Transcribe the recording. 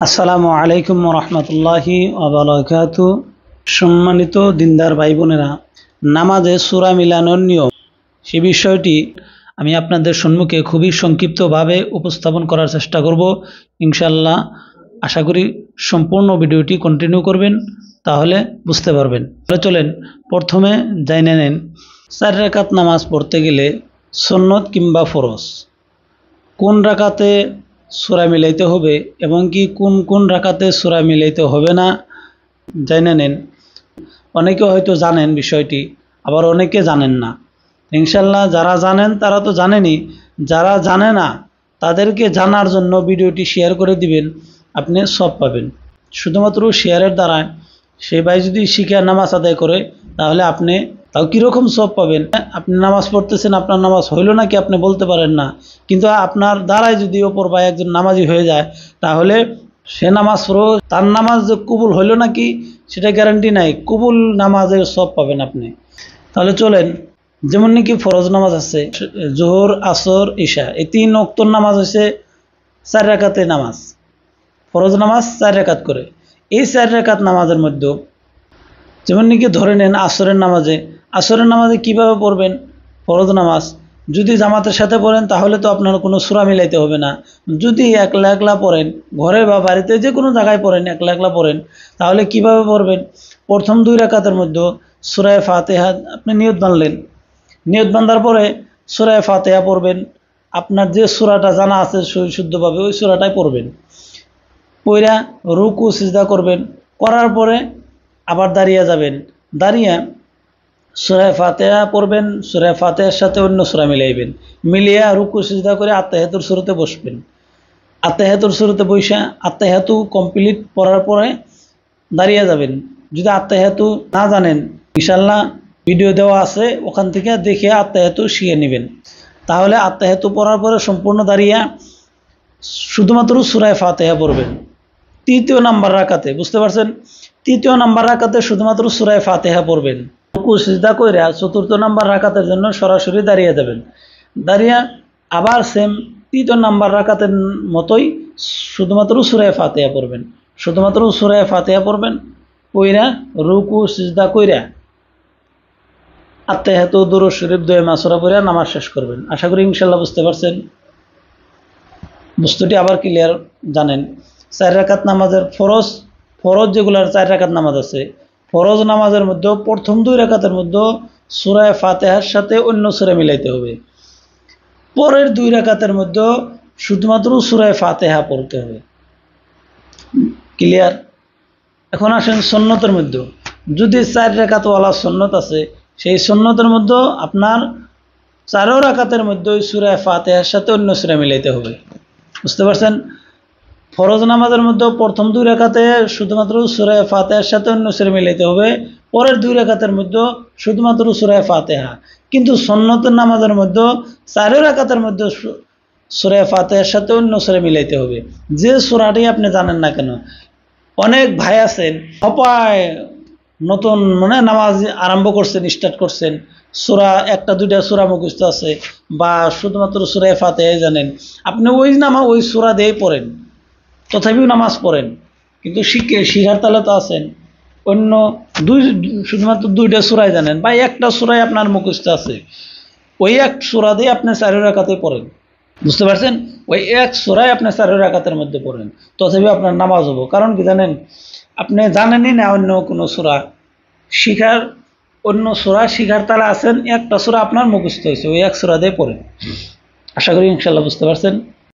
আসসালামু আলাইকুম রহমতুল্লাহি ওয়াবারাকাতু। সম্মানিত দিনদার ভাই বোনেরা, নামাজে সূরা মিলানোর নিয়ম সে বিষয়টি আমি আপনাদের সম্মুখে খুবই সংক্ষিপ্তভাবে উপস্থাপন করার চেষ্টা করব ইনশাআল্লাহ। আশা করি সম্পূর্ণ ভিডিওটি কন্টিনিউ করবেন, তাহলে বুঝতে পারবেন। তাহলে চলেন প্রথমে জেনে নেন 4 রাকাত নামাজ পড়তে গেলে সুন্নত কিংবা ফরজ কোন রাকাতে সূরা মিলাইতে হবে এবং কি কোন কোন রাকাতে সূরা মিলাইতে হবে না জেনে নেন। অনেকে হয়তো জানেন বিষয়টি, আবার অনেকে জানেন না। ইনশাল্লাহ যারা জানেন তারা তো জানেনই, যারা জানে না তাদেরকে জানার জন্য ভিডিওটি শেয়ার করে দিবেন, আপনি সব পাবেন। শুধুমাত্র শেয়ারের দ্বারা সে ভাই যদি শিখে নামাজ আদায় করে তাহলে আপনি তাও কীরকম সব পাবেন। আপনি নামাজ পড়তেছেন, আপনার নামাজ হইল নাকি আপনি বলতে পারেন না, কিন্তু আপনার দ্বারাই যদি ওপর ভাই একজন নামাজি হয়ে যায় তাহলে সে নামাজ পড়ো, তার নামাজ যে কবুল হইল নাকি সেটা গ্যারান্টি নাই, কবুল নামাজের সব পাবেন আপনি। তাহলে চলেন, যেমন নাকি ফরজ নামাজ আছে জোহর আসর ঈশা, এই 3 ওয়াক্তের নামাজ হচ্ছে 4 রাকাতের নামাজ। ফরজ নামাজ 4 রাকাত করে। এই 4 রাকাত নামাজের মধ্যে যেমন নাকি ধরে নেন আসরের নামাজে কিভাবে পড়বেন? ফরজ নামাজ যদি জামাতের সাথে পড়েন তাহলে তো আপনার কোনো সূরা মিলাইতে হবে না। যদি একলা একলা পড়েন, ঘরে বা বাড়িতে যে কোনো জায়গায় পড়েন, একলা একলা পড়েন, তাহলে কিভাবে পড়বেন? প্রথম 2 রাকাতের মধ্যে সূরা ফাতিহা আপনি নিয়ত বাঁধলেন, নিয়ত বাঁধার পরে সূরা ফাতিহা পড়বেন। আপনার যে সূরাটা জানা আছে শুদ্ধভাবে ওই সূরাটাই পড়বেন। পইরা রুকু সিজদা করবেন, করার পরে আবার দাঁড়িয়ে যাবেন, দাঁড়িয়ে সূরা ফাতিহা পড়বেন, সূরা ফাতিহার সাথে অন্য সূরা মিলাইবেন, মিলিয়ে রুকু সিজদা করে আত্তাহিয়াতুর শুরুতে বসবেন। আত্তাহিয়াতুর শুরুতে বইসা আত্তাহিয়াতু কমপ্লিট পড়ার পরে দাঁড়িয়ে যাবেন। যদি আত্তাহিয়াতু না জানেন ইনশাআল্লাহ ভিডিও দেওয়া আছে, ওখান থেকে দেখে আত্তাহিয়াতু শিখে নেবেন। তাহলে আত্তাহিয়াতু পড়ার পরে সম্পূর্ণ দাঁড়িয়ে শুধুমাত্র সূরা ফাতিহা পড়বেন। 3য় নাম্বার রাকাতে, বুঝতে পারছেন? 3য় নাম্বার রাকাতে শুধুমাত্র সূরা ফাতিহা পড়বেন। রুকু সিজদা কইরা 4র্থ নাম্বার রাকাতের জন্য সরাসরি দাঁড়িয়ে যাবেন। দাঁড়িয়ে আবার সেম 3য় নাম্বার রাকাতের মতোই শুধুমাত্র সূরা ফাতিহা পড়বেন। শুধুমাত্র সূরা ফাতিহা পড়বেন, কইরা রুকু সিজদা কইরা আত্তাহিয়াতু দুরূদ শরীফ দোয়া মাসুরা পড়ে নামাজ শেষ করবেন। আশা করি ইনশাআল্লাহ বুঝতে পারছেন। বস্তুটি আবার ক্লিয়ার জানেন। 4 রাকাত নামাজের ফরজ যেগুলার 4 রাকাত নামাজ আছে, ফরজ নামাজের মধ্যে প্রথম 2 রাকাতের মধ্যে সূরা ফাতিহার সাথে অন্য সূরা মিলাইতে হবে। পরের 2 রাকাতের মধ্যে শুধুমাত্র সূরা ফাতিহা পড়তে হবে। ক্লিয়ার? এখন আসেন সুন্নতের মধ্যে। যদি 4 রাকাত ওয়ালা সুন্নত আছে, সেই সুন্নতের মধ্যে আপনার 4 রাকাতের মধ্যে সূরা ফাতিহার সাথে অন্য সূরা মিলাইতে হবে। বুঝতে পারছেন? ফরজ নামাজের মধ্যে প্রথম 2 রাকাতে শুধুমাত্র সূরা ফাতিহার সাথে অন্য সূরা মিলাইতে হবে, পরের 2 রাকাতের মধ্যে শুধুমাত্র সূরা ফাতিহা। কিন্তু সুন্নতের নামাজের মধ্যে 4 রাকাতের মধ্যে সূরা ফাতিহার সাথে অন্য সূরা মিলাইতে হবে, যে সূরাটি আপনি জানেন না কেন। অনেক ভাই আছেন সবাই নতুন নামাজ আরম্ভ করছেন, স্টার্ট করছেন, সূরা 1টা 2টা সূরা মুখস্থ আছে বা শুধুমাত্র সূরা ফাতিহা জানেন, আপনি ওই সূরা দিয়ে পড়েন, তথাপিও নামাজ পড়েন, কিন্তু শিখার তালে তো আছেন অন্য শুধুমাত্র 2টা সূরাই জানেন বা 1টা সূরাই আপনার মুখস্থ আছে, ওই এক সূরা দিয়ে আপনি 4 রাকাতে পড়েন। বুঝতে পারছেন? ওই এক সূরাই আপনি 4 রাকাতের মধ্যে পড়েন, তথাপি আপনার নামাজ হবো। কারণ কি জানেন? আপনি জানেনই না অন্য কোনো সূরা শিখার তালে আছেন, 1টা সূরা আপনার মুখস্থ হয়েছে, ওই এক সূরা দিয়ে পড়েন। আশা করি ইনশাআল্লাহ বুঝতে পারছেন।